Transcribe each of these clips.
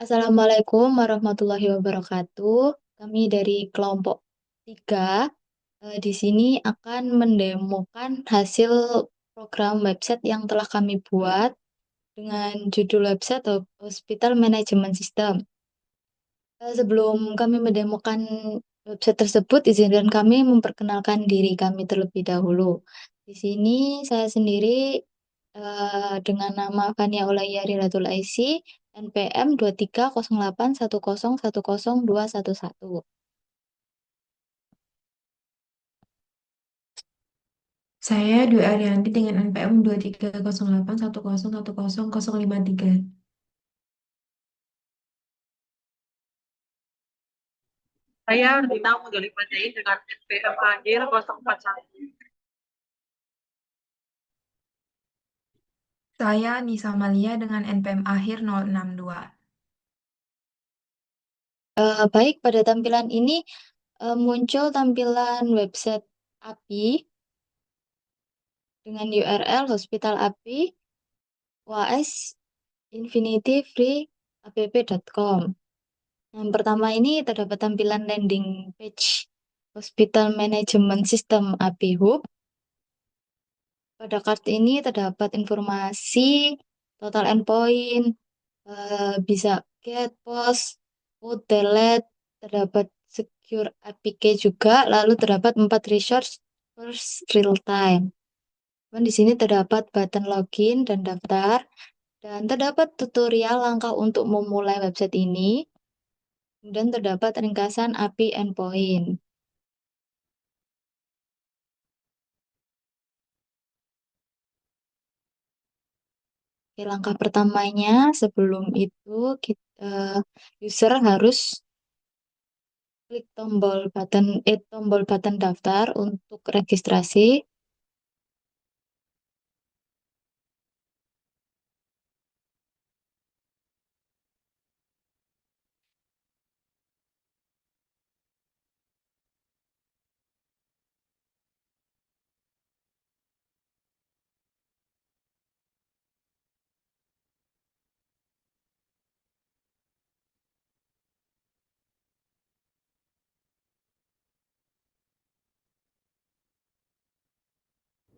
Assalamualaikum warahmatullahi wabarakatuh. Kami dari kelompok 3 di sini akan mendemokan hasil program website yang telah kami buat dengan judul website Hospital Management System. Sebelum kami mendemokan website tersebut, izinkan kami memperkenalkan diri kami terlebih dahulu. Di sini saya sendiri dengan nama Fania Ulaya Rilatul Aisi, NPM 230810102111. Saya Dwi Ariyanti dengan NPM 230810101053. Saya Rina Mudoli Panjai dengan NPM akhir 041. Saya Nisa Malia dengan NPM akhir 062. Baik, pada tampilan ini muncul tampilan website API dengan URL Hospital API UAS Infinity Free app.com. Yang pertama ini terdapat tampilan landing page Hospital Management System API Hub. Pada kartu ini terdapat informasi total endpoint, bisa get, post, put, delete, terdapat secure APK juga, lalu terdapat 4 resource first real time. Dan di sini terdapat button login dan daftar, dan terdapat tutorial langkah untuk memulai website ini. Kemudian terdapat ringkasan API endpoint. Oke, langkah pertamanya sebelum itu kita, user harus klik tombol button daftar untuk registrasi.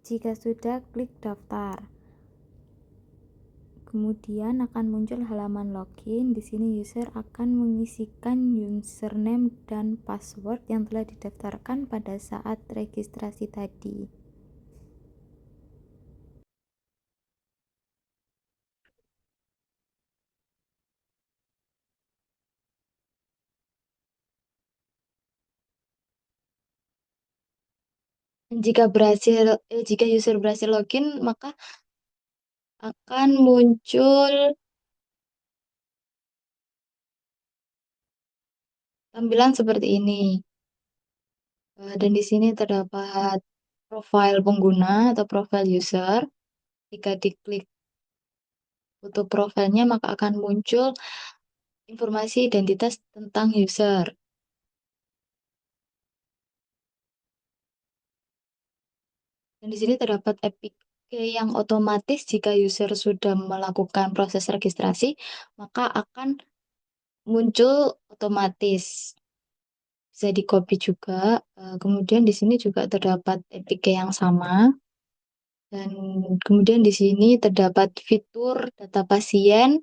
Jika sudah, klik daftar. Kemudian akan muncul halaman login. Di sini user akan mengisikan username dan password yang telah didaftarkan pada saat registrasi tadi. Jika user berhasil login, maka akan muncul tampilan seperti ini. Dan di sini terdapat profil pengguna atau profil user. Jika diklik foto profilnya, maka akan muncul informasi identitas tentang user. Dan di sini terdapat APK yang otomatis jika user sudah melakukan proses registrasi, maka akan muncul otomatis. Bisa di copy juga. Kemudian di sini juga terdapat APK yang sama. Dan kemudian di sini terdapat fitur data pasien,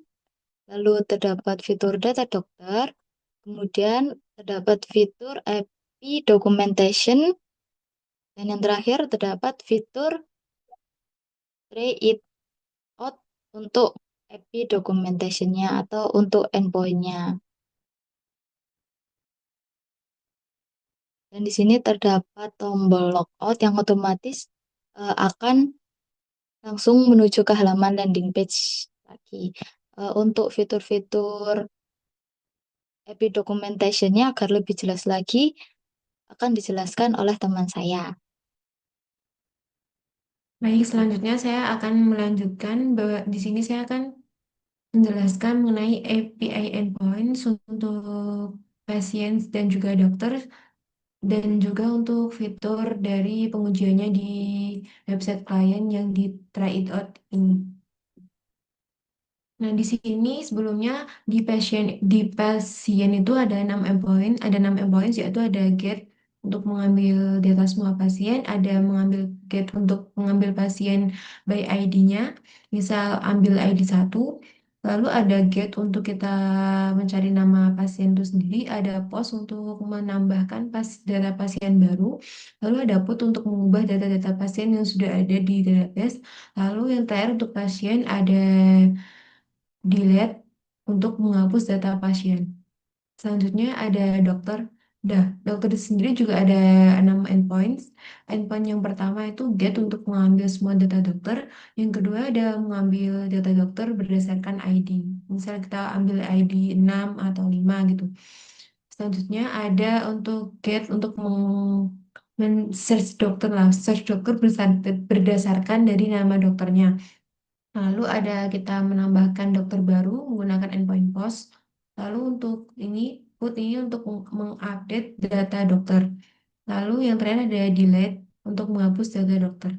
lalu terdapat fitur data dokter, kemudian terdapat fitur API documentation, dan yang terakhir terdapat fitur try it out untuk API documentation-nya atau untuk endpoint-nya. Dan di sini terdapat tombol logout yang otomatis akan langsung menuju ke halaman landing page lagi. Untuk fitur-fitur API documentation-nya agar lebih jelas lagi akan dijelaskan oleh teman saya. Baik, selanjutnya saya akan melanjutkan bahwa di sini saya akan menjelaskan mengenai API endpoints untuk pasien dan juga dokter dan juga untuk fitur dari pengujiannya di website klien yang di try it out ini. Nah, di sini sebelumnya di pasien itu ada 6 endpoint, yaitu ada gate untuk mengambil data semua pasien, ada mengambil gate untuk mengambil pasien by ID-nya, misal ambil ID 1, lalu ada gate untuk kita mencari nama pasien itu sendiri, ada pos untuk menambahkan data pasien baru, lalu ada put untuk mengubah data-data pasien yang sudah ada di database, lalu yang terakhir untuk pasien ada delete untuk menghapus data pasien. Selanjutnya ada dokter. Dokter sendiri juga ada 6 endpoints. Endpoint yang pertama itu get untuk mengambil semua data dokter. Yang kedua ada mengambil data dokter berdasarkan ID. Misal kita ambil ID 6 atau 5 gitu. Selanjutnya ada untuk get untuk search dokter lah. Search dokter berdasarkan dari nama dokternya. Lalu ada kita menambahkan dokter baru menggunakan endpoint post. Lalu untuk ini put ini untuk mengupdate data dokter. Lalu yang terakhir ada delete untuk menghapus data dokter.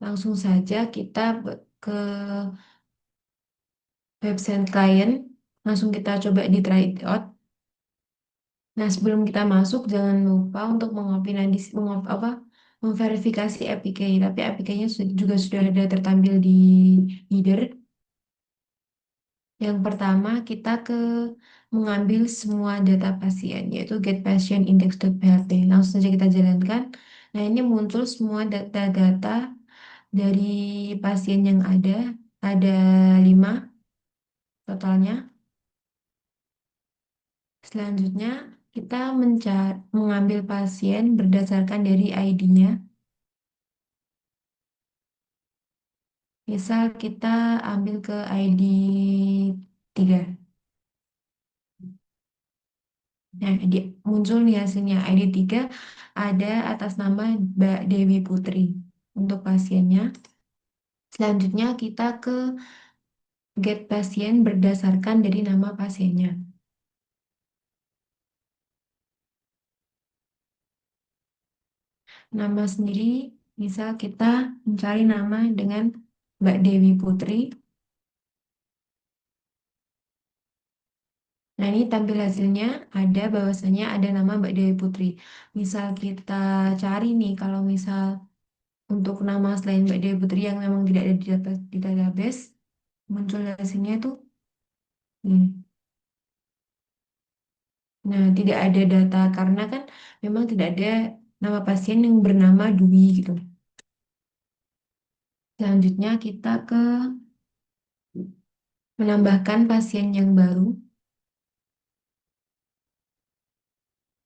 Langsung saja kita ke website klien. Langsung kita coba di try it out. Nah, sebelum kita masuk jangan lupa untuk memverifikasi APK. Tapi APK-nya juga sudah ada tertampil di header. Yang pertama, kita mengambil semua data pasien, yaitu getPatientIndex.php. Langsung saja kita jalankan. Nah, ini muncul semua data-data dari pasien yang ada 5 totalnya. Selanjutnya, kita mengambil pasien berdasarkan dari ID-nya. Misal kita ambil ke ID 3. Nah, muncul nih hasilnya. ID 3 ada atas nama Mbak Dewi Putri untuk pasiennya. Selanjutnya kita ke get pasien berdasarkan dari nama pasiennya. Nama sendiri, misal kita mencari nama dengan Mbak Dewi Putri. Nah, ini tampil hasilnya ada bahwasanya ada nama Mbak Dewi Putri. Misal kita cari nih, kalau misal untuk nama selain Mbak Dewi Putri yang memang tidak ada di database, muncul hasilnya itu ini. Nah, tidak ada data karena kan memang tidak ada nama pasien yang bernama Dwi gitu. Selanjutnya kita ke menambahkan pasien yang baru.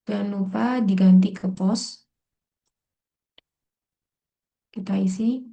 Jangan lupa diganti ke pos. Kita isi.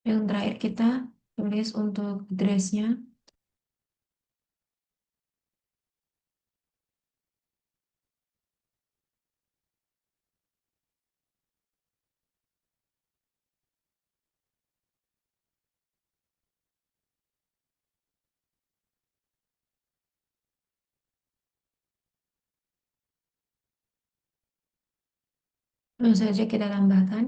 Yang terakhir kita tulis untuk address-nya. Langsung saja kita tambahkan.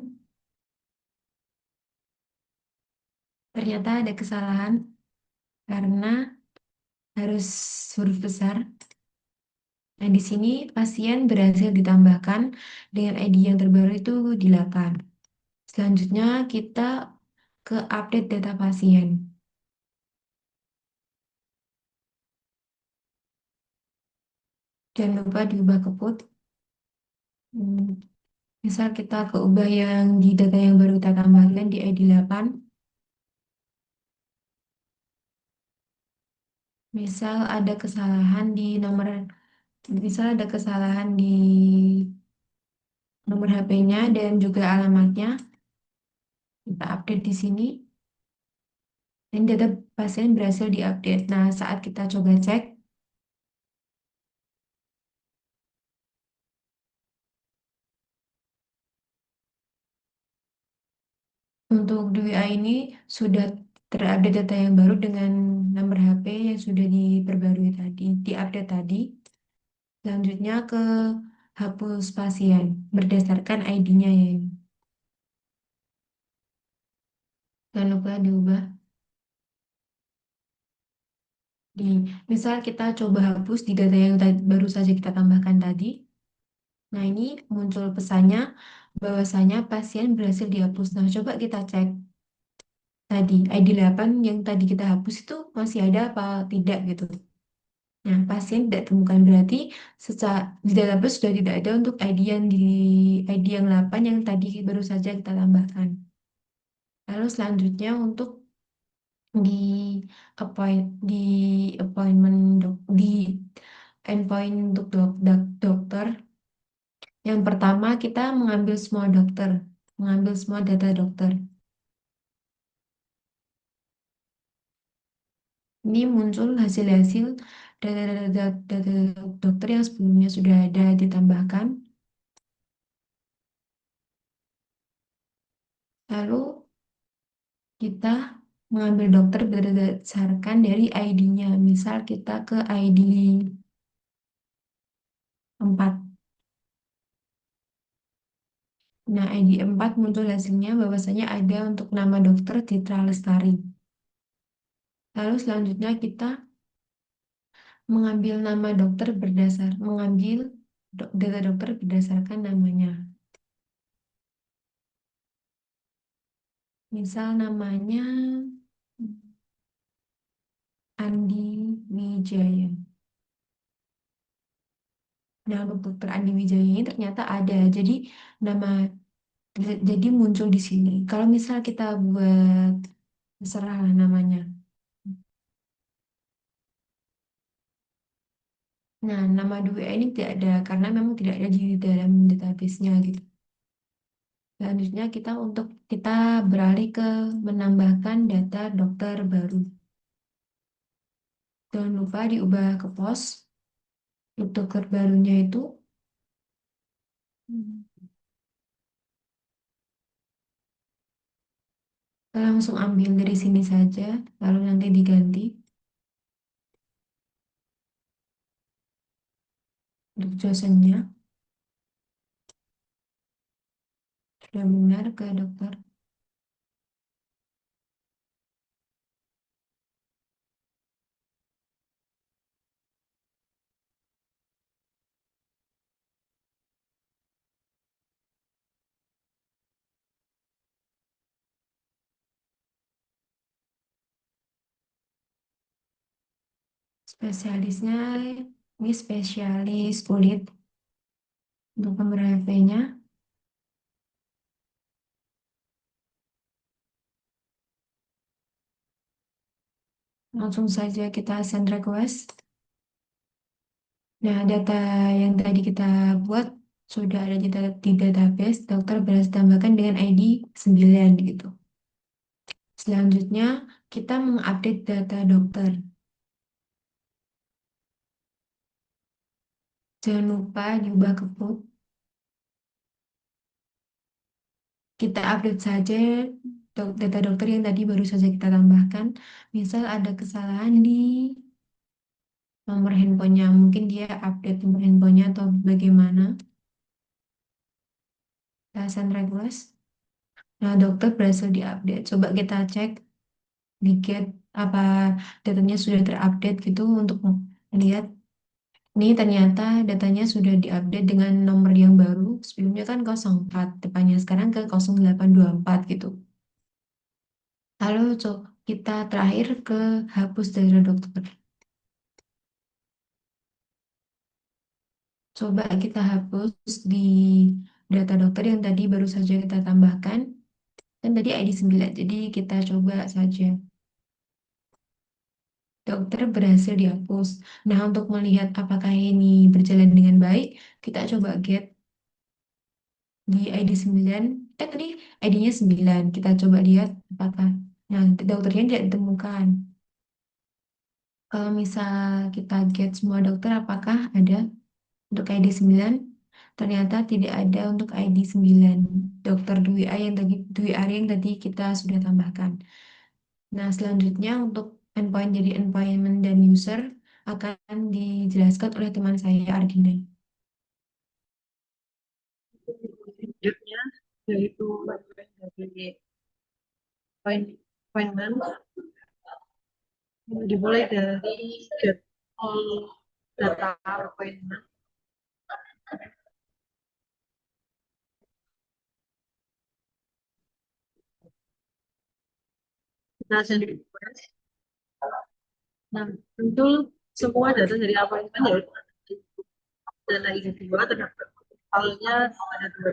Ternyata ada kesalahan karena harus huruf besar. Nah, di sini pasien berhasil ditambahkan dengan ID yang terbaru itu 8. Selanjutnya kita ke update data pasien. Jangan lupa diubah ke put. Hmm, Misal kita keubah yang di data yang baru kita tambahkan di ID 8. Misal ada kesalahan di nomor, misal ada kesalahan di nomor HP-nya dan juga alamatnya. Kita update di sini. Dan data pasien berhasil diupdate. Nah, saat kita coba cek, untuk di WA ini sudah terupdate data yang baru dengan nomor HP yang sudah diperbarui tadi, diupdate tadi. Selanjutnya ke hapus pasien berdasarkan ID-nya ya. Jangan lupa diubah. Di, misal kita coba hapus di data yang baru saja kita tambahkan tadi. Nah, ini muncul pesannya bahwasanya pasien berhasil dihapus. Nah, coba kita cek tadi ID 8 yang tadi kita hapus itu masih ada apa tidak gitu. Nah, pasien tidak temukan berarti secara di database sudah tidak ada untuk ID yang di ID yang 8 yang tadi baru saja kita tambahkan. Lalu selanjutnya untuk di di appointment di endpoint untuk dokter. Yang pertama kita mengambil semua dokter, mengambil semua data dokter. Ini muncul hasil-hasil data dokter yang sebelumnya sudah ada ditambahkan. Lalu kita mengambil dokter berdasarkan dari ID-nya. Misal kita ke ID 4. Nah, ID 4 muncul hasilnya bahwasanya ada untuk nama dokter Citra Lestari. Lalu selanjutnya kita mengambil nama dokter mengambil data dokter berdasarkan namanya. Misal namanya Andi Wijaya. Nah, untuk dokter Andi Wijaya ini ternyata ada. Jadi nama jadi muncul di sini. Kalau misal kita buat terserah namanya. Nah, nama dua ini tidak ada karena memang tidak ada di dalam database-nya gitu. Selanjutnya kita beralih ke menambahkan data dokter baru. Jangan lupa diubah ke pos. Untuk dokter barunya itu kita langsung ambil dari sini saja, lalu nanti diganti. Untuk Johnson-nya sudah benar ke dokter. Spesialisnya ini spesialis kulit. Untuk nomor HP-nya langsung saja kita send request. Nah, data yang tadi kita buat sudah ada di database. Dokter berhasil tambahkan dengan ID 9 gitu. Selanjutnya kita mengupdate data dokter. Jangan lupa diubah ke put. Kita update saja data dokter yang tadi baru saja kita tambahkan. Misal ada kesalahan di nomor handphonenya, mungkin dia update nomor handphonenya atau bagaimana. Hasan Regulas. Nah, dokter berhasil diupdate. Coba kita cek di Gate apa datanya sudah terupdate gitu untuk melihat ini ternyata datanya sudah diupdate dengan nomor yang baru. Sebelumnya kan 04, depannya sekarang ke 0824 gitu. Lalu kita terakhir ke hapus data dokter. Coba kita hapus di data dokter yang tadi baru saja kita tambahkan. Kan tadi ID 9, jadi kita coba saja. Dokter berhasil dihapus. Nah, untuk melihat apakah ini berjalan dengan baik, kita coba get di ID 9. Tadi ID-nya 9. Kita coba lihat apakah. Nah, dokternya tidak ditemukan. Kalau misal kita get semua dokter, apakah ada untuk ID 9? Ternyata tidak ada untuk ID 9. Dokter Dwi A yang tadi, Dwi Ari yang tadi kita sudah tambahkan. Nah, selanjutnya untuk endpoint jadi environment dan user akan dijelaskan oleh teman saya Ardina. Selanjutnya yaitu bagian dari appointment, dimulai dari get all data appointment. Kita send request. Nah, muncul semua data dari appointment yaitu data individual terdapat halnya ada dua.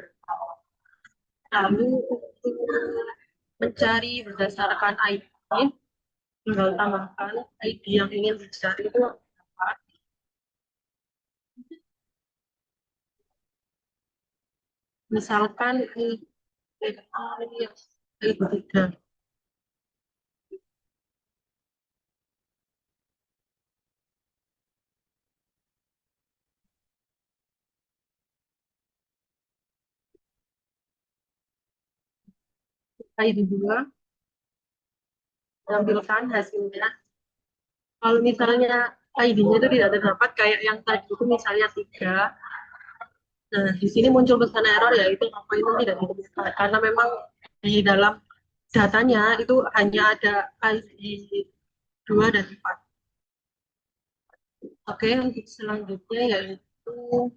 Lalu untuk mencari berdasarkan ID, tinggal tambahkan ID yang ingin dicari itu apa. Misalkan ini ID 3. ID 2, tampilkan hasilnya. Kalau misalnya ID-nya itu tidak terdapat kayak yang tadi itu misalnya 3. Nah, di sini muncul pesan error yaitu apa itu tidak ditemukan karena memang di dalam datanya itu hanya ada ID 2 dan 4. Oke, untuk selanjutnya yaitu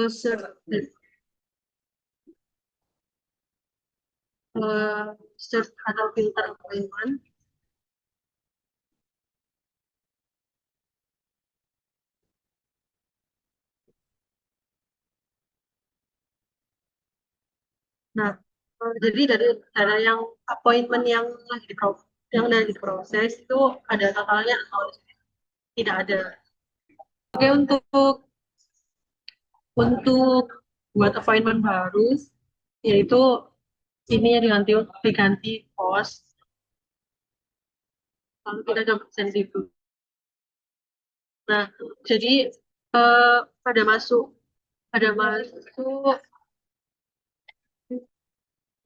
search, search atau filter appointment. Nah, jadi dari yang appointment yang lagi yang lagi diproses itu ada totalnya atau tidak ada. Oke, untuk buat appointment baru yaitu ini diganti diganti post. Lalu kita coba send itu. Nah, jadi eh, pada masuk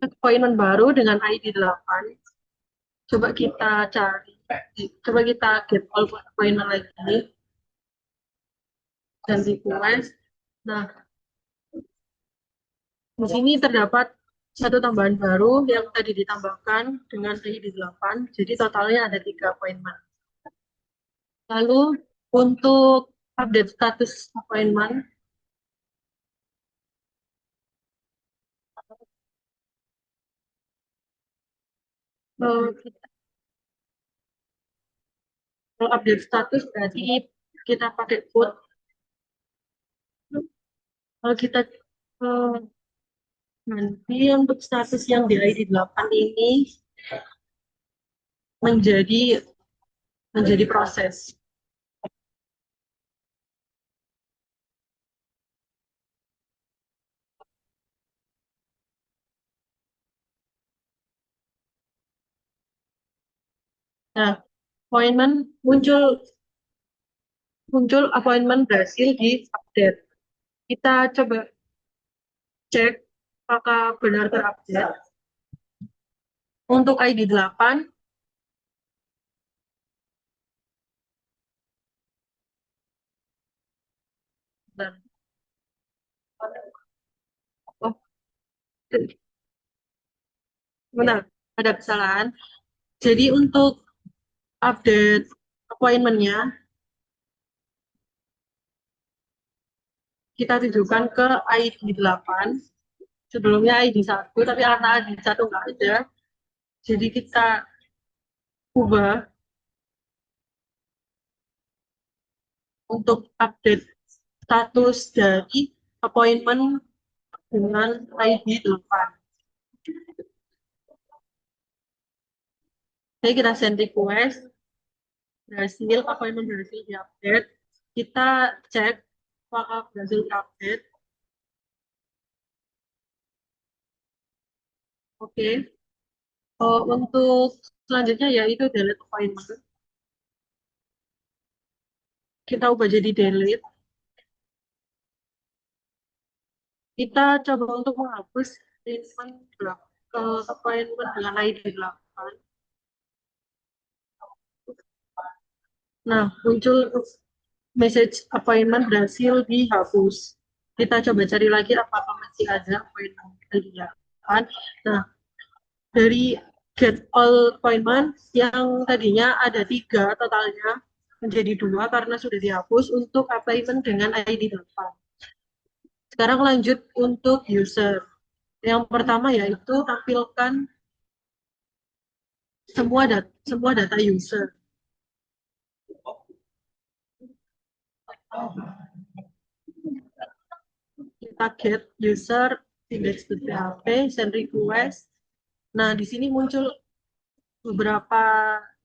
appointment baru dengan ID 8. Coba kita cari, coba kita get all appointment lagi dan request. Nah, di sini terdapat satu tambahan baru yang tadi ditambahkan dengan ID 8. Jadi totalnya ada 3 appointment. Lalu untuk update status appointment, kita kalau update status berarti kita pakai code. Kalau kita eh, nanti untuk status yang di ID 8 ini menjadi proses. Nah, appointment muncul appointment berhasil di update. Kita coba cek apakah benar terupdate. Untuk ID 8, dan Benar, ada kesalahan. Jadi untuk update appointment-nya, kita tujukan ke ID 8. Sebelumnya ID 1, tapi karena ID 1 nggak ada, jadi kita ubah untuk update status dari appointment dengan ID 8. Jadi kita send request, berhasil, appointment berhasil di-update. Kita cek apakah berhasil di-update. Oke. Untuk selanjutnya yaitu delete appointment. Kita ubah jadi delete. Kita coba untuk menghapus appointment dengan ID 8. Nah, muncul message appointment berhasil dihapus. Kita coba cari lagi apakah masih ada appointment ID 8. Nah, dari get all appointment yang tadinya ada 3 totalnya menjadi 2 karena sudah dihapus untuk appointment dengan ID 8. Sekarang lanjut untuk user. Yang pertama yaitu tampilkan semua data user. Kita get user index.php, send request. Nah, di sini muncul beberapa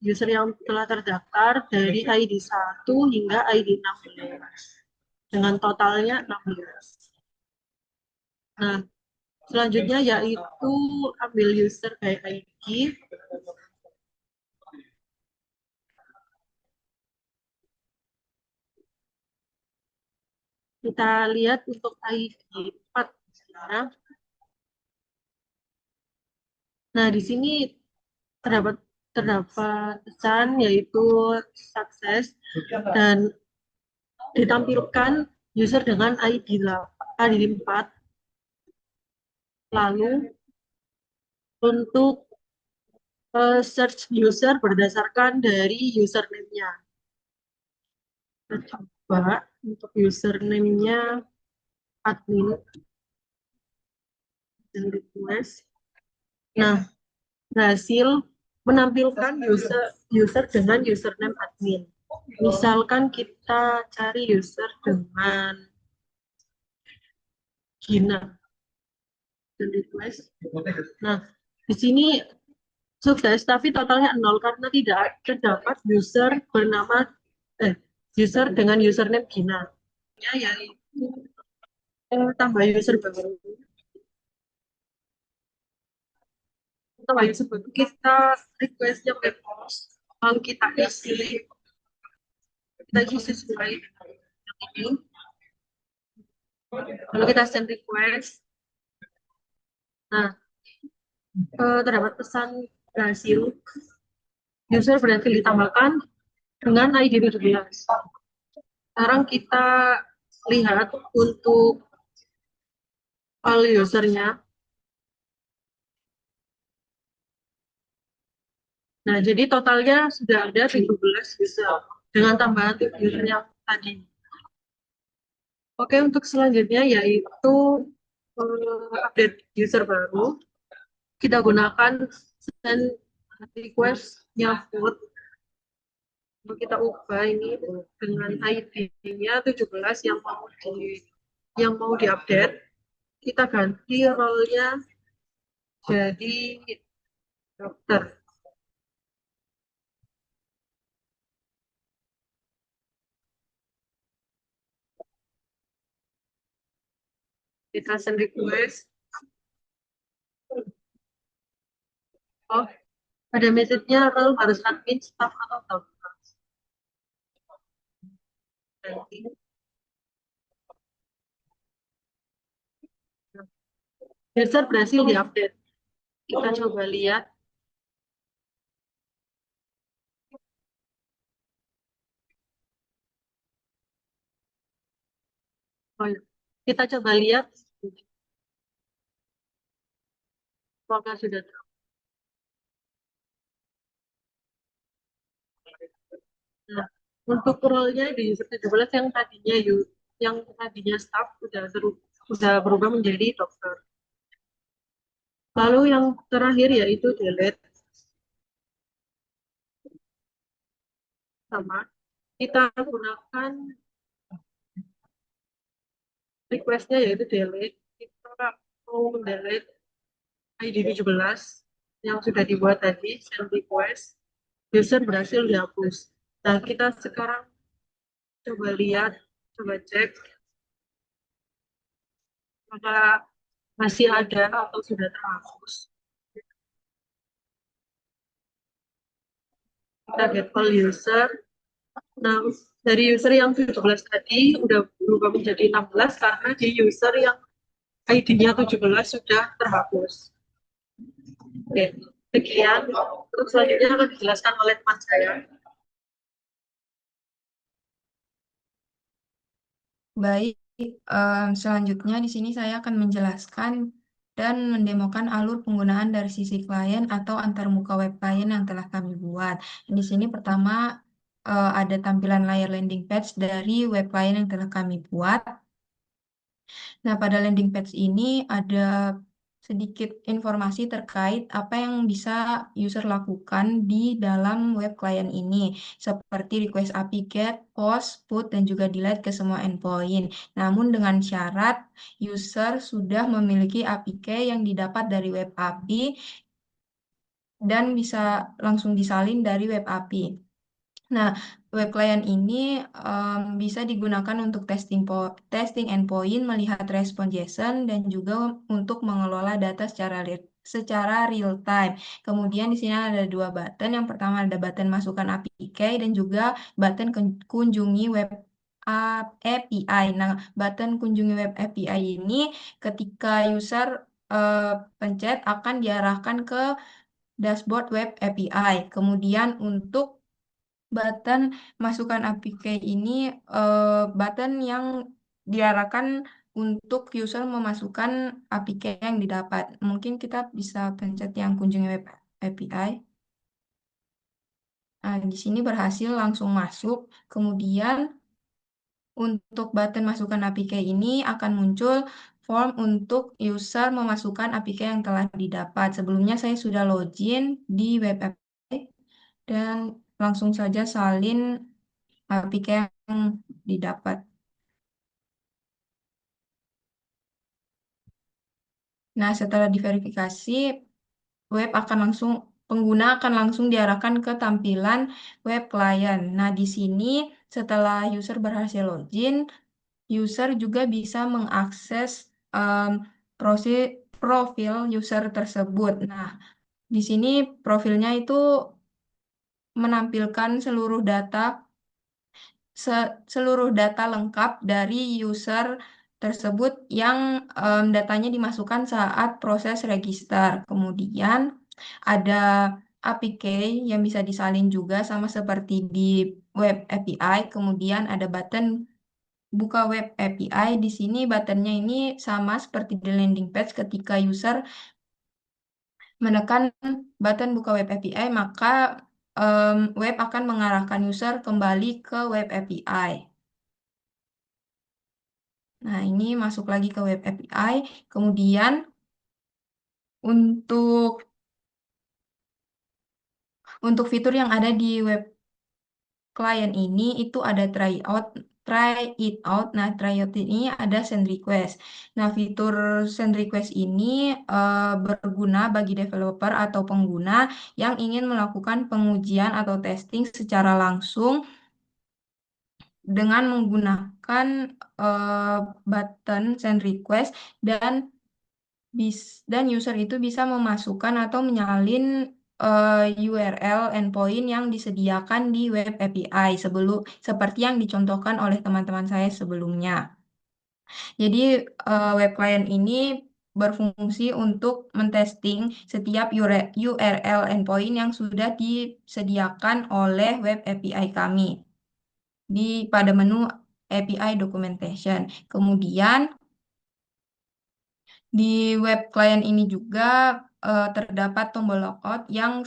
user yang telah terdaftar dari ID 1 hingga ID 16 dengan totalnya 16. Nah, selanjutnya yaitu ambil user by ID. Kita lihat untuk ID 4. Nah, di sini terdapat pesan yaitu sukses dan ditampilkan user dengan ID 4. Lalu untuk search user berdasarkan dari username-nya. Kita coba untuk username-nya admin dan request. Nah, berhasil menampilkan user dengan username admin. Misalkan kita cari user dengan Gina dan request. Nah, di sini sukses, tapi totalnya 0 karena tidak terdapat user bernama user dengan username Gina. Ya, yaitu tambah user baru. Tambah user baru kita requestnya pakai post, lalu kita isi sesuai dengan ini. Lalu kita send request. Nah, terdapat pesan berhasil. User berhasil ditambahkan dengan ID 17. Sekarang kita lihat untuk all usernya. Nah, jadi totalnya sudah ada 17 user dengan tambahan usernya tadi. Oke, untuk selanjutnya yaitu update user baru. Kita gunakan send request-nya food. Lalu kita ubah ini dengan ID-nya 17 yang mau diupdate. Kita ganti role-nya jadi dokter. Kita send request. Oh, ada message-nya atau harus admin, staff, atau dokter. Nanti. User berhasil diupdate. Kita coba lihat. Oh, ya. Kita coba lihat Apakah sudah Nah, untuk role-nya di user 17 yang tadinya staff udah berubah menjadi dokter. Lalu yang terakhir yaitu delete sama kita gunakan request-nya yaitu delete. Kita mau delete ID 17 yang sudah dibuat tadi, send request, user berhasil dihapus. Nah, kita sekarang coba lihat, coba cek apakah masih ada atau sudah terhapus. Kita get all user. Nah, dari user yang 17 tadi udah berubah menjadi 16 karena di user yang ID-nya 17 sudah terhapus. Oke, sekian. Untuk selanjutnya akan dijelaskan oleh teman saya. Baik, selanjutnya di sini saya akan menjelaskan dan mendemokan alur penggunaan dari sisi klien atau antarmuka web klien yang telah kami buat. Di sini pertama ada tampilan layar landing page dari web klien yang telah kami buat. Nah, pada landing page ini ada sedikit informasi terkait apa yang bisa user lakukan di dalam web klien ini, seperti request API GET, POST, PUT, dan juga delete ke semua endpoint. Namun dengan syarat user sudah memiliki API yang didapat dari web API dan bisa langsung disalin dari web API. Nah, web client ini bisa digunakan untuk testing endpoint, melihat respon JSON, dan juga untuk mengelola data secara real time. Kemudian di sini ada dua button. Yang pertama ada button masukkan API dan juga button kunjungi web API. Nah, button kunjungi web API ini ketika user pencet akan diarahkan ke dashboard web API. Kemudian untuk button masukkan APK ini button yang diarahkan untuk user memasukkan APK yang didapat. Mungkin kita bisa pencet yang kunjungi web API. Nah, di sini berhasil langsung masuk. Kemudian untuk button masukkan APK ini akan muncul form untuk user memasukkan APK yang telah didapat. Sebelumnya saya sudah login di web API dan langsung saja salin APK yang didapat. Nah, setelah diverifikasi, pengguna akan langsung diarahkan ke tampilan web client. Nah, di sini setelah user berhasil login, user juga bisa mengakses profil user tersebut. Nah, di sini profilnya itu menampilkan seluruh data lengkap dari user tersebut yang datanya dimasukkan saat proses register. Kemudian ada APK yang bisa disalin juga sama seperti di web API. Kemudian ada button buka web API. Di sini buttonnya ini sama seperti di landing page ketika user menekan button buka web API, maka web akan mengarahkan user kembali ke web API. Nah, ini masuk lagi ke web API. Kemudian untuk fitur yang ada di web client ini itu ada try it out. Nah, try it ini ada send request. Nah, fitur send request ini berguna bagi developer atau pengguna yang ingin melakukan pengujian atau testing secara langsung dengan menggunakan button send request dan user itu bisa memasukkan atau menyalin URL endpoint yang disediakan di web API seperti yang dicontohkan oleh teman-teman saya sebelumnya. Jadi web client ini berfungsi untuk mentesting setiap URL endpoint yang sudah disediakan oleh web API kami pada menu API documentation. Kemudian di web client ini juga terdapat tombol logout yang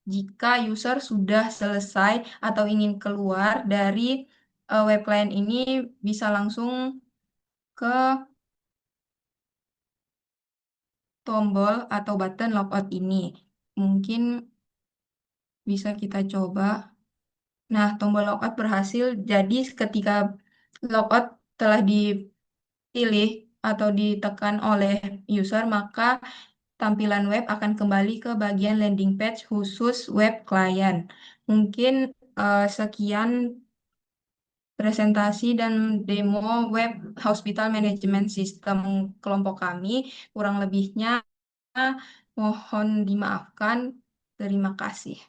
jika user sudah selesai atau ingin keluar dari web client ini bisa langsung ke tombol atau button logout ini. Mungkin bisa kita coba. Nah, tombol logout berhasil. Jadi ketika logout telah dipilih atau ditekan oleh user, maka tampilan web akan kembali ke bagian landing page khusus web client. Mungkin sekian presentasi dan demo web Hospital Management System kelompok kami. Kurang lebihnya mohon dimaafkan. Terima kasih.